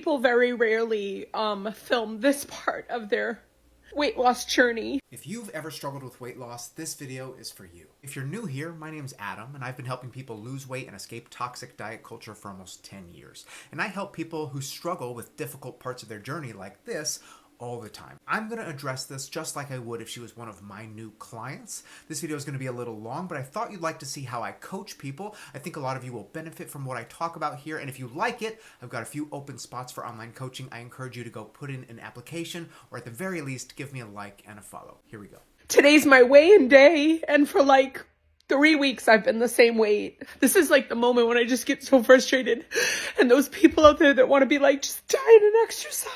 people very rarely film this part of their weight loss journey. If you've ever struggled with weight loss, this video is for you. If you're new here, my name's Adam, and I've been helping people lose weight and escape toxic diet culture for almost 10 years. And I help people who struggle with difficult parts of their journey like this all the time. I'm going to address this just like I would if she was one of my new clients. This video is going to be a little long, but I thought you'd like to see how I coach people. I think a lot of you will benefit from what I talk about here, and if you like it, I've got a few open spots for online coaching. I encourage you to go put in an application, or at the very least, give me a like and a follow. Here we go. Today's my weigh-in day, and for like 3 weeks I've been the same weight. This is like the moment when I just get so frustrated. And those people out there that want to be like, just diet and exercise.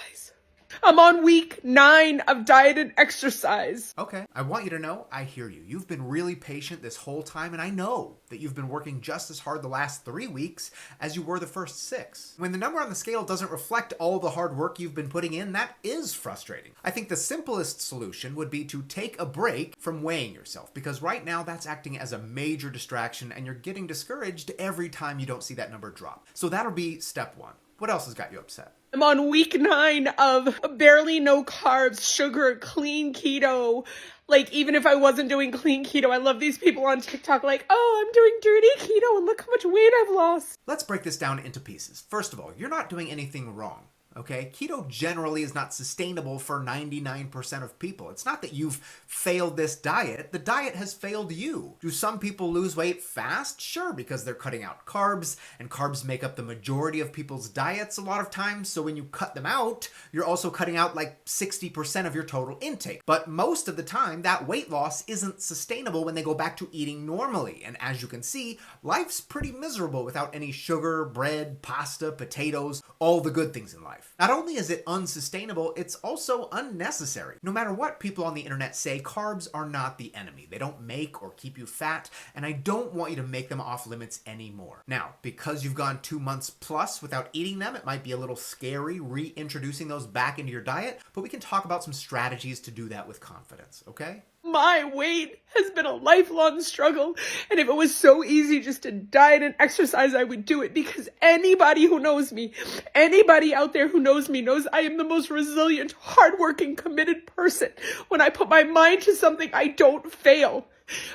I'm on week 9 of diet and exercise. Okay, I want you to know, I hear you. You've been really patient this whole time, and I know that you've been working just as hard the last 3 weeks as you were the first 6. When the number on the scale doesn't reflect all the hard work you've been putting in, that is frustrating. I think the simplest solution would be to take a break from weighing yourself, because right now that's acting as a major distraction, and you're getting discouraged every time you don't see that number drop. So that'll be step 1. What else has got you upset? I'm on week 9 of barely no carbs, sugar, clean keto. Like, even if I wasn't doing clean keto, I love these people on TikTok like, oh, I'm doing dirty keto and look how much weight I've lost. Let's break this down into pieces. First of all, you're not doing anything wrong. Okay, keto generally is not sustainable for 99% of people. It's not that you've failed this diet. The diet has failed you. Do some people lose weight fast? Sure, because they're cutting out carbs, and carbs make up the majority of people's diets a lot of times. So when you cut them out, you're also cutting out like 60% of your total intake. But most of the time, that weight loss isn't sustainable when they go back to eating normally. And as you can see, life's pretty miserable without any sugar, bread, pasta, potatoes, all the good things in life. Not only is it unsustainable, it's also unnecessary. No matter what people on the internet say, carbs are not the enemy. They don't make or keep you fat, and I don't want you to make them off limits anymore. Now, because you've gone 2 months plus without eating them, it might be a little scary reintroducing those back into your diet, but we can talk about some strategies to do that with confidence, okay? My weight has been a lifelong struggle, and if it was so easy just to diet and exercise, I would do it, because anybody who knows me, anybody out there who knows me knows I am the most resilient, hardworking, committed person. When I put my mind to something, I don't fail.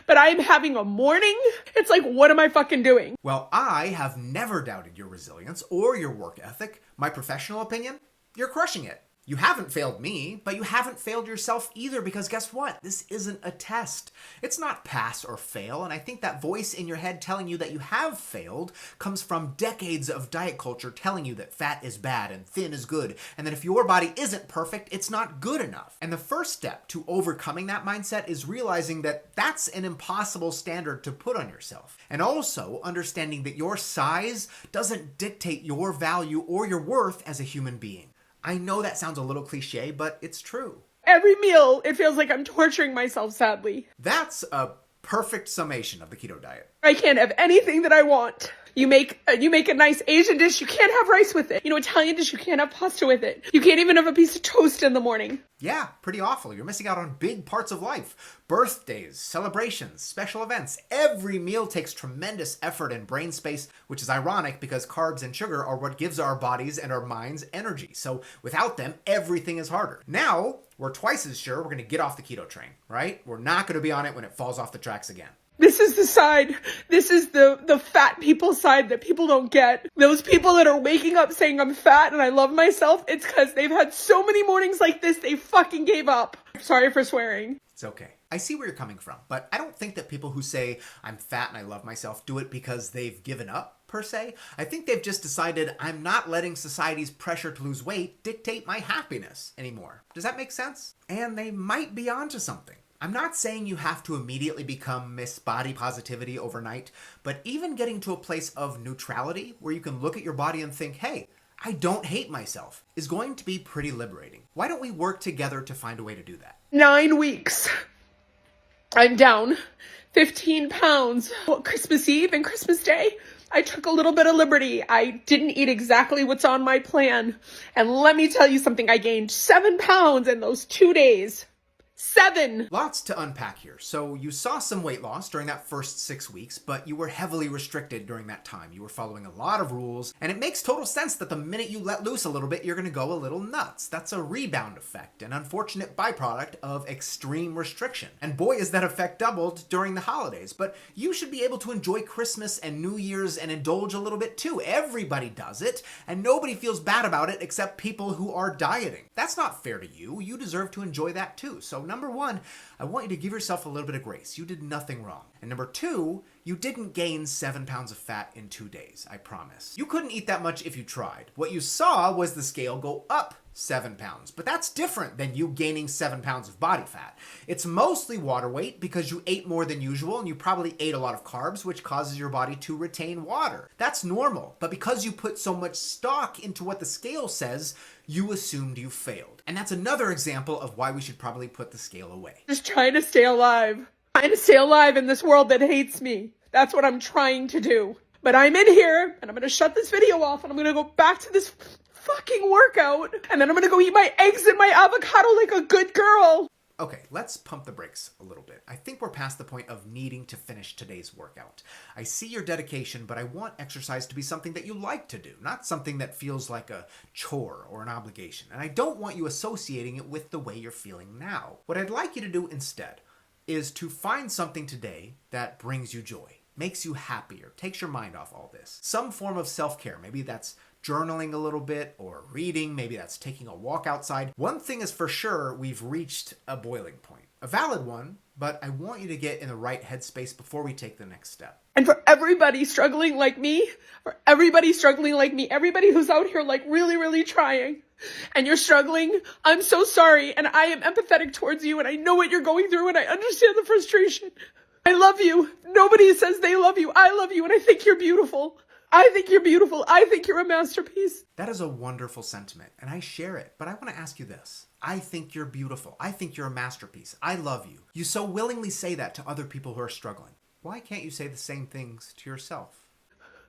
But I'm having a morning. It's like, what am I fucking doing? Well, I have never doubted your resilience or your work ethic. My professional opinion, you're crushing it. You haven't failed me, but you haven't failed yourself either, because guess what? This isn't a test. It's not pass or fail, and I think that voice in your head telling you that you have failed comes from decades of diet culture telling you that fat is bad and thin is good, and that if your body isn't perfect, it's not good enough. And the first step to overcoming that mindset is realizing that that's an impossible standard to put on yourself. And also understanding that your size doesn't dictate your value or your worth as a human being. I know that sounds a little cliche, but it's true. Every meal, it feels like I'm torturing myself, sadly. That's a perfect summation of the keto diet. I can't have anything that I want. You make a nice Asian dish, you can't have rice with it. Italian dish, you can't have pasta with it. You can't even have a piece of toast in the morning. Yeah, pretty awful. You're missing out on big parts of life. Birthdays, celebrations, special events. Every meal takes tremendous effort and brain space, which is ironic because carbs and sugar are what gives our bodies and our minds energy. So without them, everything is harder. Now, we're twice as sure we're going to get off the keto train, right? We're not going to be on it when it falls off the tracks again. This is the side, this is the fat people side that people don't get. Those people that are waking up saying I'm fat and I love myself, it's because they've had so many mornings like this, they fucking gave up. Sorry for swearing. It's okay. I see where you're coming from, but I don't think that people who say I'm fat and I love myself do it because they've given up, per se. I think they've just decided I'm not letting society's pressure to lose weight dictate my happiness anymore. Does that make sense? And they might be onto something. I'm not saying you have to immediately become Miss Body Positivity overnight, but even getting to a place of neutrality where you can look at your body and think, hey, I don't hate myself, is going to be pretty liberating. Why don't we work together to find a way to do that? 9 weeks. I'm down 15 pounds. Well, Christmas Eve and Christmas Day, I took a little bit of liberty. I didn't eat exactly what's on my plan. And let me tell you something, I gained 7 pounds in those 2 days. 7. Lots to unpack here. So you saw some weight loss during that first 6 weeks, but you were heavily restricted during that time. You were following a lot of rules, and it makes total sense that the minute you let loose a little bit, you're going to go a little nuts. That's a rebound effect, an unfortunate byproduct of extreme restriction. And boy, is that effect doubled during the holidays. But you should be able to enjoy Christmas and New Year's and indulge a little bit too. Everybody does it, and nobody feels bad about it except people who are dieting. That's not fair to you. You deserve to enjoy that too. So number one, I want you to give yourself a little bit of grace. You did nothing wrong. And number two, you didn't gain 7 pounds of fat in 2 days, I promise. You couldn't eat that much if you tried. What you saw was the scale go up 7 pounds, but that's different than you gaining 7 pounds of body fat. It's mostly water weight because you ate more than usual and you probably ate a lot of carbs, which causes your body to retain water. That's normal, but because you put so much stock into what the scale says, you assumed you failed. And that's another example of why we should probably put the scale away. Just trying to stay alive. Trying to stay alive in this world that hates me. That's what I'm trying to do. But I'm in here, and I'm going to shut this video off, and I'm going to go back to this fucking workout, and then I'm going to go eat my eggs and my avocado like a good girl. Okay, let's pump the brakes a little bit. I think we're past the point of needing to finish today's workout. I see your dedication, but I want exercise to be something that you like to do, not something that feels like a chore or an obligation. And I don't want you associating it with the way you're feeling now. What I'd like you to do instead is to find something today that brings you joy, makes you happier, takes your mind off all this. Some form of self-care. Maybe that's journaling a little bit or reading. Maybe that's taking a walk outside. One thing is for sure, we've reached a boiling point. A valid one, but I want you to get in the right headspace before we take the next step. And for everybody struggling like me, everybody who's out here like really, really trying, and you're struggling, I'm so sorry, and I am empathetic towards you, and I know what you're going through, and I understand the frustration. I love you. Nobody says they love you. I love you, and I think you're beautiful. I think you're beautiful. I think you're a masterpiece. That is a wonderful sentiment, and I share it, but I want to ask you this. I think you're beautiful. I think you're a masterpiece. I love you. You so willingly say that to other people who are struggling. Why can't you say the same things to yourself?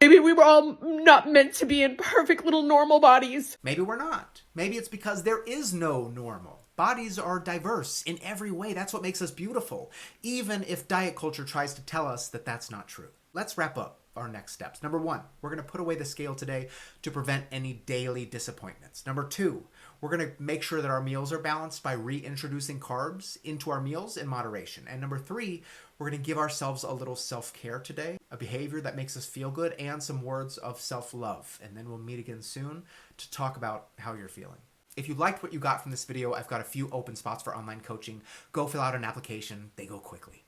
Maybe we were all not meant to be in perfect little normal bodies. Maybe we're not. Maybe it's because there is no normal. Bodies are diverse in every way. That's what makes us beautiful, even if diet culture tries to tell us that that's not true. Let's wrap up our next steps. Number one, we're going to put away the scale today to prevent any daily disappointments. Number two, we're going to make sure that our meals are balanced by reintroducing carbs into our meals in moderation. And number three, we're going to give ourselves a little self-care today, a behavior that makes us feel good, and some words of self-love. And then we'll meet again soon to talk about how you're feeling. If you liked what you got from this video, I've got a few open spots for online coaching. Go fill out an application. They go quickly.